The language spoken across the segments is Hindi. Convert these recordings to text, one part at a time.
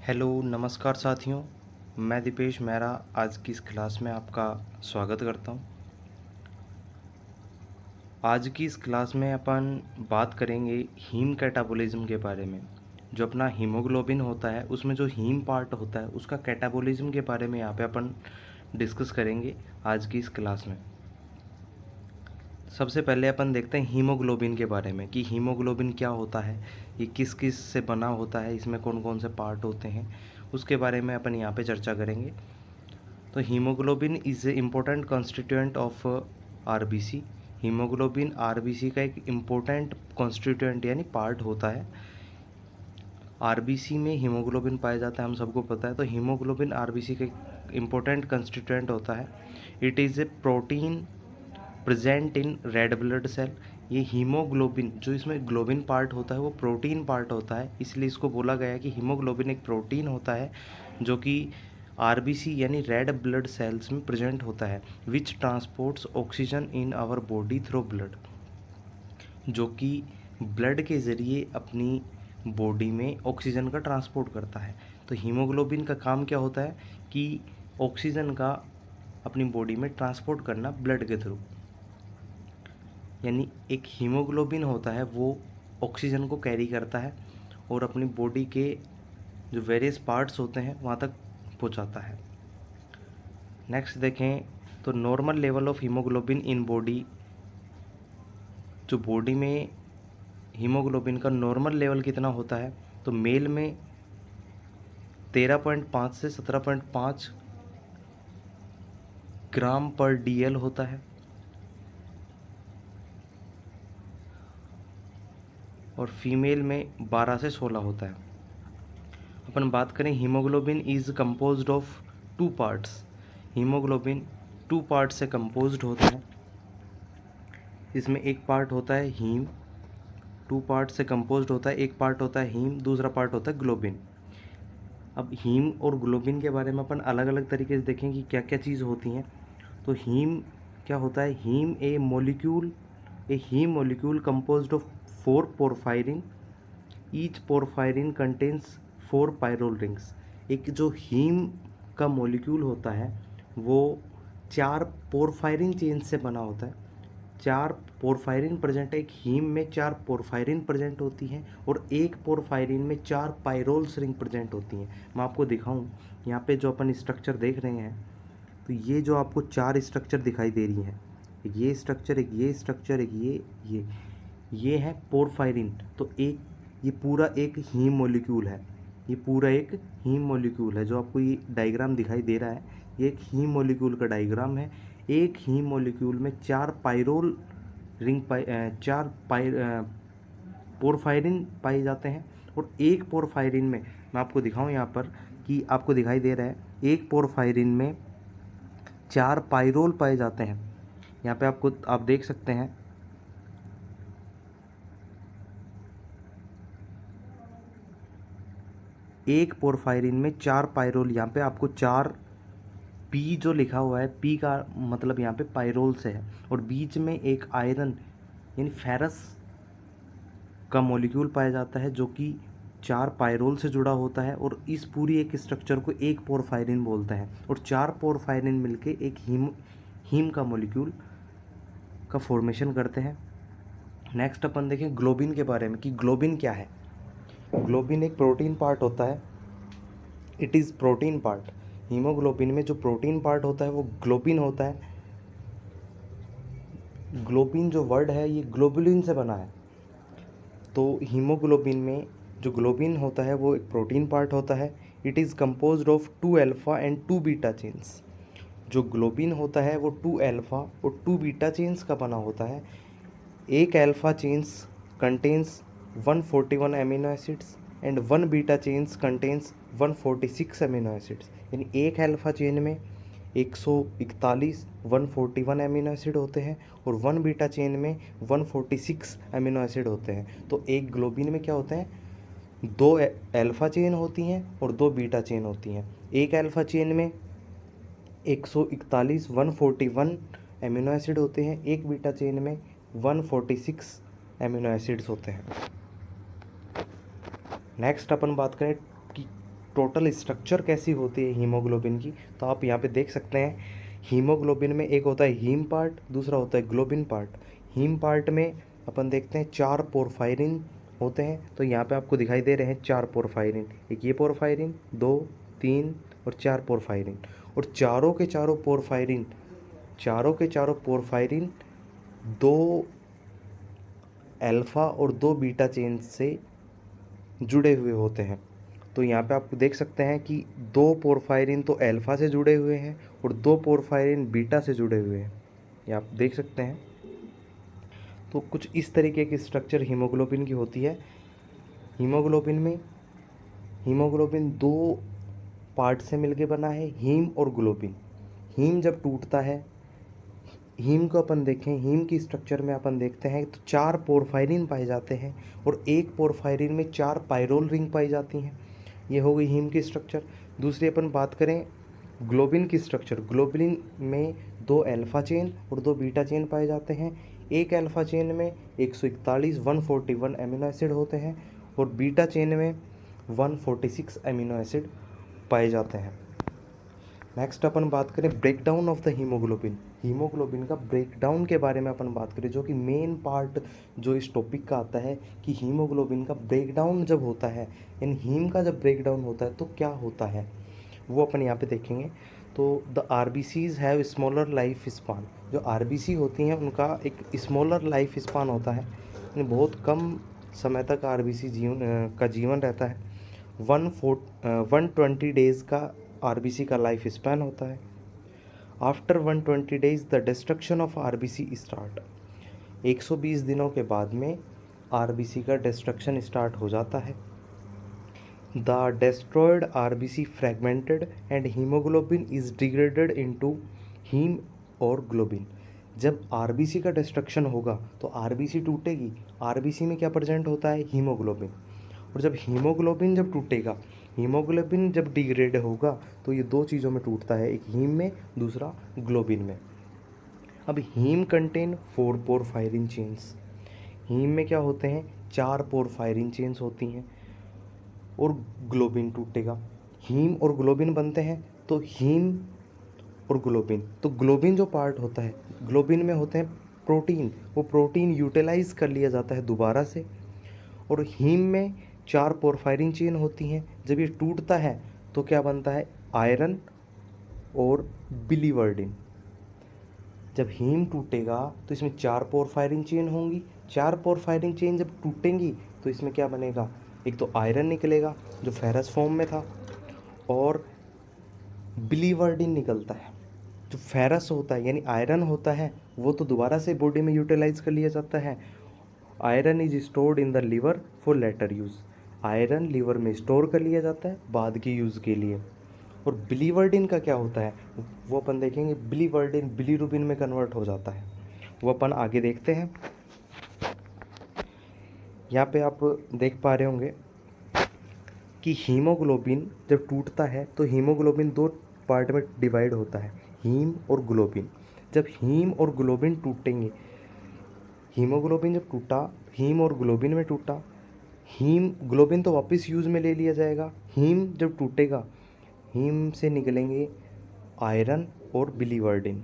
हेलो नमस्कार साथियों। मैं दीपेश मेहरा आज की इस क्लास में आपका स्वागत करता हूं। आज की इस क्लास में अपन बात करेंगे हीम कैटाबॉलिज्म के बारे में। जो अपना हीमोग्लोबिन होता है उसमें जो हीम पार्ट होता है उसका कैटाबॉलिज्म के बारे में यहाँ पे अपन डिस्कस करेंगे आज की इस क्लास में। सबसे पहले अपन देखते हैं हीमोग्लोबिन के बारे में कि हीमोग्लोबिन क्या होता है, ये किस किस से बना होता है, इसमें कौन कौन से पार्ट होते हैं, उसके बारे में अपन यहाँ पे चर्चा करेंगे। तो haemoglobin is a important constituent of RBC. Haemoglobin RBC का एक इम्पोर्टेंट कॉन्स्टिट्यूएंट यानी पार्ट होता है। आरबीसी में हीमोग्लोबिन पाया जाता है, हम सबको पता है। तो हीमोग्लोबिन आरबीसी का एक इम्पोर्टेंट कॉन्स्टिट्यूएंट होता है। It is a protein present in red blood cell. ये हीमोग्लोबिन जो इसमें ग्लोबिन पार्ट होता है वो प्रोटीन पार्ट होता है, इसलिए इसको बोला गया है कि हीमोग्लोबिन एक प्रोटीन होता है जो कि आरबीसी यानी रेड ब्लड सेल्स में प्रेजेंट होता है, which transports oxygen in our body through blood, जो कि ब्लड के ज़रिए अपनी बॉडी में ऑक्सीजन का ट्रांसपोर्ट करता है। तो हीमोग्लोबिन का काम क्या होता है कि ऑक्सीजन का अपनी बॉडी में ट्रांसपोर्ट करना ब्लड के थ्रू। यानी एक हीमोग्लोबिन होता है वो ऑक्सीजन को कैरी करता है और अपनी बॉडी के जो वेरियस पार्ट्स होते हैं वहाँ तक पहुँचाता है। नेक्स्ट देखें तो normal level of haemoglobin in body, जो बॉडी में हीमोग्लोबिन का नॉर्मल लेवल कितना होता है, तो मेल में 13.5 से 17.5 ग्राम पर डीएल होता है और फीमेल में 12 से 16 होता है। अपन बात करें haemoglobin is composed of two parts. Haemoglobin two part से कंपोज्ड होता है। इसमें एक पार्ट होता है हीम, टू पार्ट से कंपोज्ड होता है। एक पार्ट होता है हीम, दूसरा पार्ट होता है ग्लोबिन। अब हीम और ग्लोबिन के बारे में अपन अलग अलग तरीके से देखें कि क्या क्या चीज़ होती हैं। तो हीम क्या होता है, haem a haem molecule composed of 4 porphyrin. Each porphyrin contains 4 pyrrole rings. एक जो हीम का मॉलिक्यूल होता है वो 4 पोरफायरिन चेन से बना होता है। 4 पोरफायरिन प्रेजेंट है, एक हीम में 4 पोरफायरिन प्रेजेंट होती हैं और एक पोरफायरिन में 4 पायरोल्स रिंग प्रेजेंट होती हैं। मैं आपको दिखाऊं, यहाँ पे जो अपन स्ट्रक्चर देख रहे हैं, तो ये जो आपको 4 स्ट्रक्चर दिखाई दे रही हैं, एक ये स्ट्रक्चर, एक ये स्ट्रक्चर, एक ये है पोरफायरिन। तो एक ये पूरा एक हीम मॉलिक्यूल है, ये पूरा एक हीम मॉलिक्यूल है। जो आपको ये डायग्राम दिखाई दे रहा है ये एक हीम मॉलिक्यूल का डायग्राम है। एक हीम मॉलिक्यूल में 4 पायरोल रिंग चार पोरफायरिन पाए जाते हैं और एक पोरफायरिन में, मैं आपको दिखाऊं यहाँ पर कि आपको दिखाई दे रहा है, एक पोरफायरिन में 4 पायरोल पाए जाते हैं। यहाँ पे आप देख सकते हैं एक पोरफायरिन में 4 पायरोल। यहाँ पे आपको 4 पी जो लिखा हुआ है, पी का मतलब यहाँ पे पायरोल से है, और बीच में एक आयरन यानी फेरस का मॉलिक्यूल पाया जाता है जो कि 4 पायरोल से जुड़ा होता है। और इस पूरी एक स्ट्रक्चर को एक पोरफायरिन बोलते हैं और 4 पोरफायरिन मिलके एक हीम का मॉलिक्यूल का फॉर्मेशन करते हैं। नेक्स्ट अपन देखें ग्लोबिन के बारे में कि ग्लोबिन क्या है। ग्लोबिन एक प्रोटीन पार्ट होता है, it is protein part. Haemoglobin में जो प्रोटीन पार्ट होता है वो ग्लोबिन होता है। ग्लोबिन जो वर्ड है ये ग्लोबुलिन से बना है। तो हीमोग्लोबिन में जो ग्लोबिन होता है वो एक प्रोटीन पार्ट होता है। It is composed of 2 alpha and 2 beta chains. जो ग्लोबिन होता है वो 2 अल्फ़ा और 2 बीटा चेन्स का बना होता है। एक alpha chains contains 141 amino acids and 1 beta chains contains 146 amino acids. यानी एक अल्फ़ा चेन में 141 141 अमीनो एसिड होते हैं और 1 बीटा चेन में 146 अमीनो एसिड होते हैं। तो एक ग्लोबिन में क्या होते हैं, 2 अल्फ़ा चेन होती हैं और 2 बीटा चेन होती हैं। एक अल्फ़ा चेन में 141 141 अमीनो एसिड होते हैं, एक बीटा चेन में 146 अमीनो एसिड्स होते हैं। नेक्स्ट अपन बात करें कि टोटल स्ट्रक्चर कैसी होती है हीमोग्लोबिन की, तो आप यहाँ पे देख सकते हैं हीमोग्लोबिन में एक होता है हीम पार्ट, दूसरा होता है ग्लोबिन पार्ट। हीम पार्ट में अपन देखते हैं 4 पोरफायरिन होते हैं, तो यहाँ पे आपको दिखाई दे रहे हैं 4 पोरफायरिन, एक ये पोरफायरिन, 2, 3 और 4 पोरफायरिन। और चारों के चारों पोरफायरिन 2 अल्फ़ा और 2 बीटा चेन से जुड़े हुए होते हैं। तो यहाँ पे आप देख सकते हैं कि 2 पोरफायरिन तो अल्फ़ा से जुड़े हुए हैं और 2 पोरफायरिन बीटा से जुड़े हुए हैं, ये आप देख सकते हैं। तो कुछ इस तरीके की स्ट्रक्चर हीमोग्लोबिन की होती है। हीमोग्लोबिन 2 पार्ट से मिलके बना है, हीम और ग्लोबिन। हीम जब टूटता है, हीम को अपन देखें, हीम की स्ट्रक्चर में अपन देखते हैं तो 4 पोरफायरिन पाए जाते हैं और एक पोरफायरिन में 4 पायरोल रिंग पाई जाती हैं। ये हो गई हीम की स्ट्रक्चर। दूसरी अपन बात करें ग्लोबिन की स्ट्रक्चर, ग्लोबिन में 2 अल्फ़ा चेन और 2 बीटा चेन पाए जाते हैं। एक अल्फ़ा चेन में 141 अमीनो एसिड होते हैं और बीटा चेन में 146 अमीनो एसिड पाए जाते हैं। नेक्स्ट अपन बात करें breakdown of the haemoglobin. Haemoglobin का ब्रेकडाउन के बारे में अपन बात करें, जो कि मेन पार्ट जो इस टॉपिक का आता है कि हीमोग्लोबिन का ब्रेकडाउन जब होता है, इन हीम का जब ब्रेकडाउन होता है तो क्या होता है, वो अपन यहाँ पे देखेंगे। तो the RBCs have smaller life span. जो आरबीसी होती हैं उनका एक स्मॉलर लाइफ स्पान होता है, यानी बहुत कम समय तक आरबीसी का जीवन रहता है। 120 डेज़ का आरबीसी का लाइफ स्पैन होता है। After 120 days the destruction of RBC start. 120 दिनों के बाद में आरबीसी का डिस्ट्रक्शन स्टार्ट हो जाता है। The destroyed RBC fragmented and haemoglobin is degraded into haem और ग्लोबिन। जब आरबीसी का डिस्ट्रक्शन होगा तो आरबीसी टूटेगी, आरबीसी में क्या प्रेजेंट होता है, हीमोग्लोबिन। और जब हीमोग्लोबिन जब टूटेगा, हीमोग्लोबिन जब डिग्रेड होगा तो ये 2 चीज़ों में टूटता है, एक हीम में, दूसरा ग्लोबिन में। अब haem contain 4 porphyrin chains. Haem में क्या होते हैं, 4 पोरफायरिन चेन्स होती हैं और ग्लोबिन टूटेगा। हीम और ग्लोबिन बनते हैं, तो हीम और ग्लोबिन, तो ग्लोबिन जो पार्ट होता है, ग्लोबिन में होते हैं प्रोटीन, वो प्रोटीन यूटिलाइज कर लिया जाता है दोबारा से। और हीम में 4 पोरफायरिन चेन होती हैं, जब ये टूटता है तो क्या बनता है, आयरन और बिलीवर्डिन। जब हीम टूटेगा तो इसमें 4 पोरफायरिन चेन होंगी, 4 पोरफायरिन चेन जब टूटेंगी तो इसमें क्या बनेगा, एक तो आयरन निकलेगा जो फेरस फॉर्म में था, और बिलीवर्डिन निकलता है। जो फेरस होता है यानी आयरन होता है वो तो दोबारा से बॉडी में यूटिलाइज कर लिया जाता है। Iron is stored in the liver for later use. Iron liver में स्टोर कर लिया जाता है बाद के यूज़ के लिए। और बिलीवर्डिन का क्या होता है वो अपन देखेंगे, बिलीवर्डिन बिलीरुबिन में कन्वर्ट हो जाता है, वो अपन आगे देखते हैं। यहाँ पे आप देख पा रहे होंगे कि हीमोग्लोबिन जब टूटता है तो हीमोग्लोबिन 2 पार्ट में डिवाइड होता है, हीम और ग्लोबिन। जब हीम और ग्लोबिन टूटेंगे, हीमोग्लोबिन जब टूटा, हीम और ग्लोबिन में टूटा, हीम ग्लोबिन तो वापस यूज़ में ले लिया जाएगा, हीम जब टूटेगा, हीम से निकलेंगे आयरन और बिलीवर्डिन।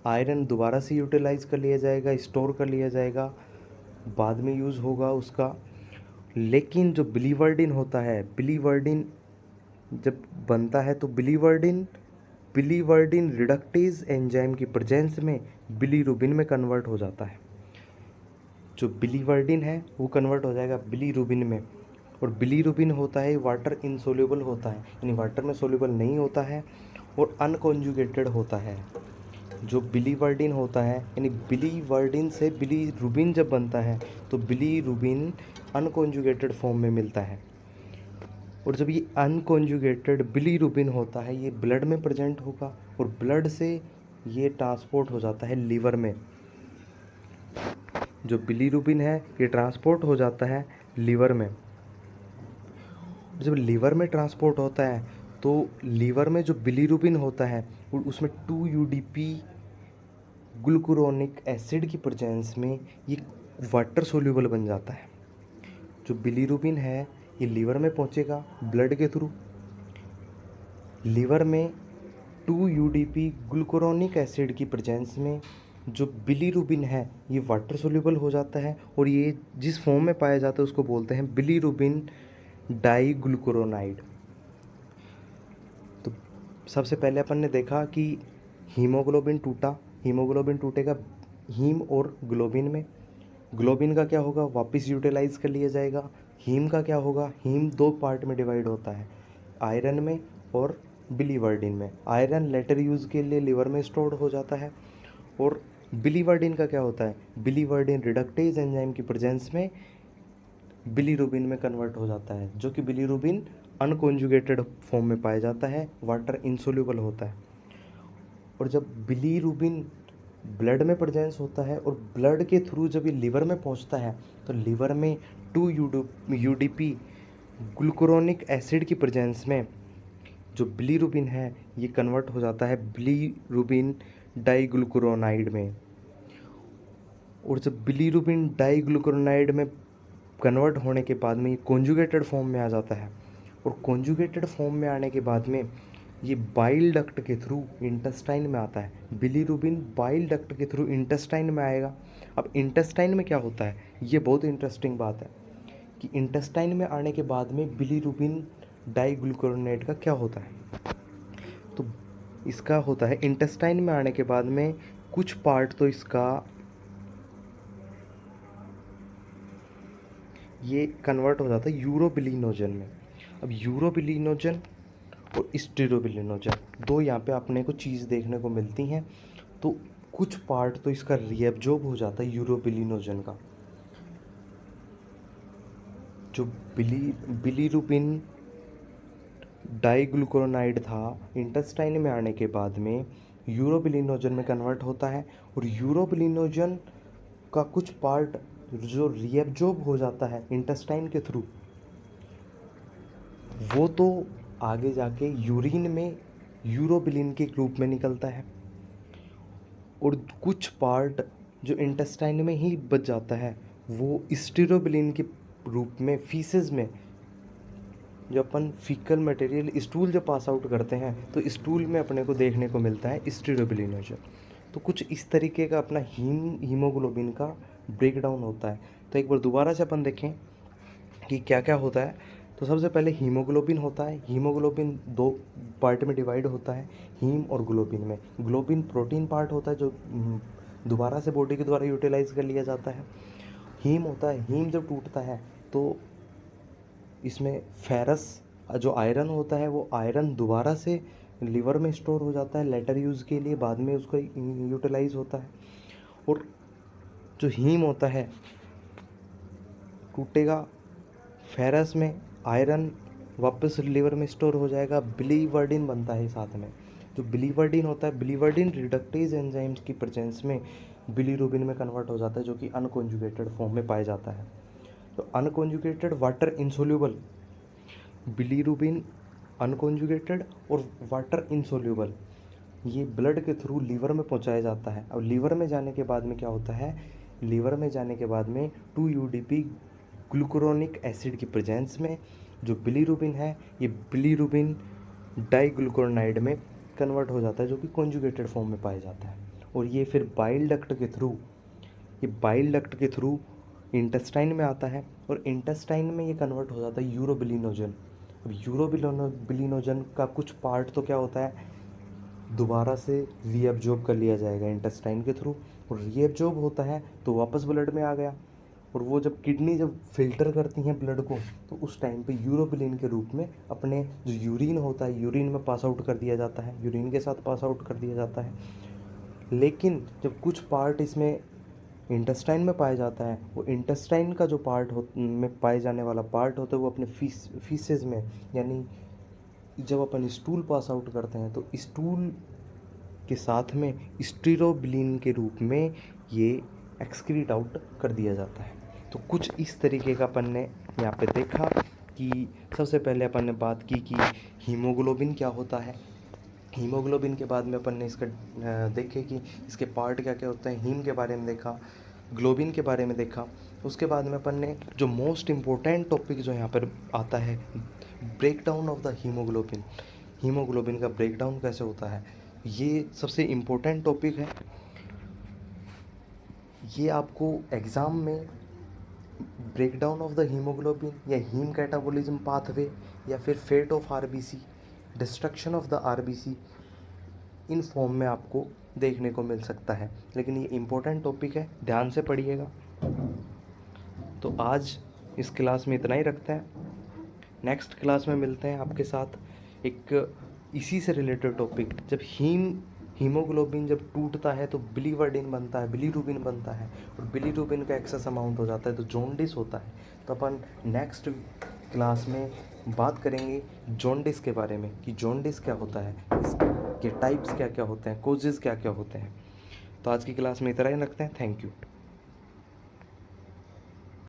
आयरन दोबारा से यूटिलाइज कर लिया जाएगा, स्टोर कर लिया जाएगा, बाद में यूज़ होगा उसका। लेकिन जो बिलीवर्डिन होता है, बिलीवर्डिन जब बनता है तो बिलीवर्डिन रिडक्टेज एंजाइम की प्रेजेंस में बिलीरुबिन में कन्वर्ट हो जाता है। जो बिलीवर्डिन है वो कन्वर्ट हो जाएगा बिलीरुबिन में, और बिलीरुबिन होता है वाटर इनसोल्यूबल होता है, यानी वाटर में सोल्यूबल नहीं होता है और अनकॉन्जुगेटेड होता है। जो बिलीवर्डिन होता है, यानी बिलीवर्डिन से बिलीरुबिन जब बनता है तो बिलीरुबिन अनकॉन्जुगेटेड फॉर्म में मिलता है। और जब ये अनकॉन्जुगेटेड बिलीरुबिन होता है ये ब्लड में प्रेजेंट होगा और ब्लड से ये ट्रांसपोर्ट हो जाता है लीवर में। जो बिलीरुबिन है ये ट्रांसपोर्ट हो जाता है लीवर में। जब लीवर में ट्रांसपोर्ट होता है तो लीवर में जो बिलीरुबिन होता है उसमें 2 UDP ग्लूकुरोनिक एसिड की प्रेजेंस में ये वाटर सोल्यूबल बन जाता है। जो बिलीरुबिन है ये लीवर में पहुंचेगा ब्लड के थ्रू, लीवर में 2 UDP ग्लूकुरोनिक एसिड की प्रेजेंस में जो बिलीरुबिन है ये वाटर सोल्यूबल हो जाता है और ये जिस फॉर्म में पाया जाता है उसको बोलते हैं बिलीरुबिन डाईग्लूकुरोनाइड। तो सबसे पहले अपन ने देखा कि हीमोग्लोबिन टूटा, हीमोग्लोबिन टूटेगा हीम और ग्लोबिन में। ग्लोबिन का क्या होगा, वापस यूटिलाइज कर लिया जाएगा। हीम का क्या होगा, हीम 2 पार्ट में डिवाइड होता है, आयरन में और बिलीवर्डिन में। आयरन लेटर यूज़ के लिए लिवर में स्टोर्ड हो जाता है। और बिलीवर्डिन का क्या होता है, बिलीवर्डिन रिडक्टेज एंजाइम की प्रेजेंस में बिलीरुबिन में कन्वर्ट हो जाता है, जो कि बिलीरुबिन अनकॉन्जुगेटेड फॉर्म में पाया जाता है, वाटर इनसोल्यूबल होता है। और जब बिलीरुबिन ब्लड में प्रेजेंस होता है और ब्लड के थ्रू जब ये लिवर में पहुंचता है तो लिवर में 2 UDP ग्लूकुरोनिक एसिड की प्रेजेंस में जो बिलीरुबिन है ये कन्वर्ट हो जाता है बिलीरुबिन डाईग्लूकुरोनाइड में। और जब बिलीरुबिन डाईग्लूकुरोनाइड में कन्वर्ट होने के बाद में ये कॉन्जुगेटेड फॉर्म में आ जाता है। और कॉन्जुगेटेड फॉर्म में आने के बाद में ये बाइल डक्ट के थ्रू इंटेस्टाइन में आता है। बिलीरुबिन बाइल डक्ट के थ्रू इंटेस्टाइन में आएगा। अब इंटेस्टाइन में क्या होता है, ये बहुत इंटरेस्टिंग बात है कि इंटेस्टाइन में आने के बाद में बिलीरुबिन डाईग्लूकुरोनाइड का क्या होता है। तो इसका होता है इंटेस्टाइन में आने के बाद में कुछ पार्ट तो इसका ये कन्वर्ट हो जाता है यूरोबिलिनोजन में। अब यूरोबिलिनोजन और स्टीरोबिलिनोजन दो यहाँ पे अपने को चीज़ देखने को मिलती हैं। तो कुछ पार्ट तो इसका रिएब्जॉर्ब हो जाता है यूरोबिलिनोजन का। जो बिलीरुबिन डाईग्लूकुरोनाइड था इंटेस्टाइन में आने के बाद में यूरोबिलिनोजन में कन्वर्ट होता है। और यूरोबिलिनोजन का कुछ पार्ट जो रिएब्जॉर्ब हो जाता है इंटेस्टाइन के थ्रू, वो तो आगे जाके यूरिन में यूरोबिलिन के रूप में निकलता है। और कुछ पार्ट जो इंटेस्टाइन में ही बच जाता है वो स्टीरोबिलिन के रूप में फीसेस में, जो अपन फीकल मटेरियल स्टूल जब पास आउट करते हैं तो स्टूल में अपने को देखने को मिलता है स्टीरोबिलिनोजन। तो कुछ इस तरीके का अपना हीमोग्लोबिन का ब्रेकडाउन होता है। तो एक बार दोबारा से अपन देखें कि क्या क्या होता है। तो सबसे पहले हीमोग्लोबिन होता है। हीमोग्लोबिन 2 पार्ट में डिवाइड होता है, हीम और ग्लोबिन में। ग्लोबिन प्रोटीन पार्ट होता है जो दोबारा से बॉडी के द्वारा यूटिलाइज कर लिया जाता है। हीम होता है, हीम जब टूटता है तो इसमें फेरस जो आयरन होता है वो आयरन दोबारा से लिवर में स्टोर हो जाता है लेटर यूज़ के लिए, बाद में उसका यूटिलाइज होता है। और जो हीम होता है टूटेगा, फेरस में आयरन वापस लिवर में स्टोर हो जाएगा, बिलीवर्डिन बनता है साथ में। जो बिलीवर्डिन होता है, बिलीवर्डिन रिडक्टेज एंजाइम्स की प्रेजेंस में बिलीरुबिन में कन्वर्ट हो जाता है, जो कि अनकॉन्जुगेटेड फॉर्म में पाया जाता है। तो unconjugated water insoluble bilirubin, unconjugated और वाटर इनसोल्यूबल, ये ब्लड के थ्रू लीवर में पहुंचाया जाता है। अब लीवर में जाने के बाद में क्या होता है, लीवर में जाने के बाद में 2 UDP ग्लूकुरोनिक एसिड की प्रेजेंस में जो बिलीरुबिन है ये बिलीरुबिन डाईग्लूकुरोनाइड में कन्वर्ट हो जाता है, जो कि कॉन्जुगेटेड फॉर्म में पाया जाता है। और ये फिर बाइल डक्ट के थ्रू, ये बाइल डक्ट के थ्रू इंटेस्टाइन में आता है और इंटेस्टाइन में ये कन्वर्ट हो जाता है यूरोबिलिनोजन। अब यूरोबिलिनोजन का कुछ पार्ट तो क्या होता है दोबारा से रीअब्जॉर्ब कर लिया जाएगा इंटेस्टाइन के थ्रू। और रीअब्जॉर्ब होता है तो वापस ब्लड में आ गया। और वो जब किडनी जब फिल्टर करती हैं ब्लड को तो उस टाइम पे यूरोबिलिन के रूप में अपने जो यूरिन होता है यूरिन में पास आउट कर दिया जाता है, यूरिन के साथ पास आउट कर दिया जाता है। लेकिन जब कुछ पार्ट इसमें इंटेस्टाइन में पाया जाता है, वो इंटेस्टाइन का जो पार्ट में पाए जाने वाला पार्ट होता है वो अपने फीसेस में, यानी जब अपन स्टूल पास आउट करते हैं तो स्टूल के साथ में स्टीरोबिलिन के रूप में ये एक्सक्रीट आउट कर दिया जाता है। तो कुछ इस तरीके का अपन ने यहाँ पे देखा कि सबसे पहले अपन ने बात की कि हीमोग्लोबिन क्या होता है। हीमोग्लोबिन के बाद में अपन ने इसका देखे कि इसके पार्ट क्या क्या होते हैं। हीम के बारे में देखा, ग्लोबिन के बारे में देखा। उसके बाद में अपन ने जो मोस्ट इम्पोर्टेंट टॉपिक जो यहाँ पर आता है, break down of the haemoglobin. Haemoglobin का ब्रेकडाउन कैसे होता है, ये सबसे इम्पोर्टेंट टॉपिक है। ये आपको एग्ज़ाम में ब्रेकडाउन ऑफ द हीमोग्लोबिन या हीम कैटाबॉलिज्म पाथवे या फिर fate of RBC, destruction of the RBC, in form में आपको देखने को मिल सकता है। लेकिन ये इम्पोर्टेंट टॉपिक है, ध्यान से पढ़िएगा। तो आज इस क्लास में इतना ही रखते हैं। नेक्स्ट क्लास में मिलते हैं आपके साथ एक इसी से रिलेटेड टॉपिक। जब हीमोग्लोबिन जब टूटता है तो बिलीवर्डिन बनता है, बिलीरुबिन बनता है, और बिलीरुबिन का एक्सेस अमाउंट हो जाता है तो जॉन्डिस होता है। तो अपन नेक्स्ट क्लास में बात करेंगे जॉन्डिस के बारे में कि जॉन्डिस क्या होता है, इसके टाइप्स क्या क्या होते हैं, कोजेज़ क्या क्या होते हैं। तो आज की क्लास में इतना ही रखते हैं। Thank you.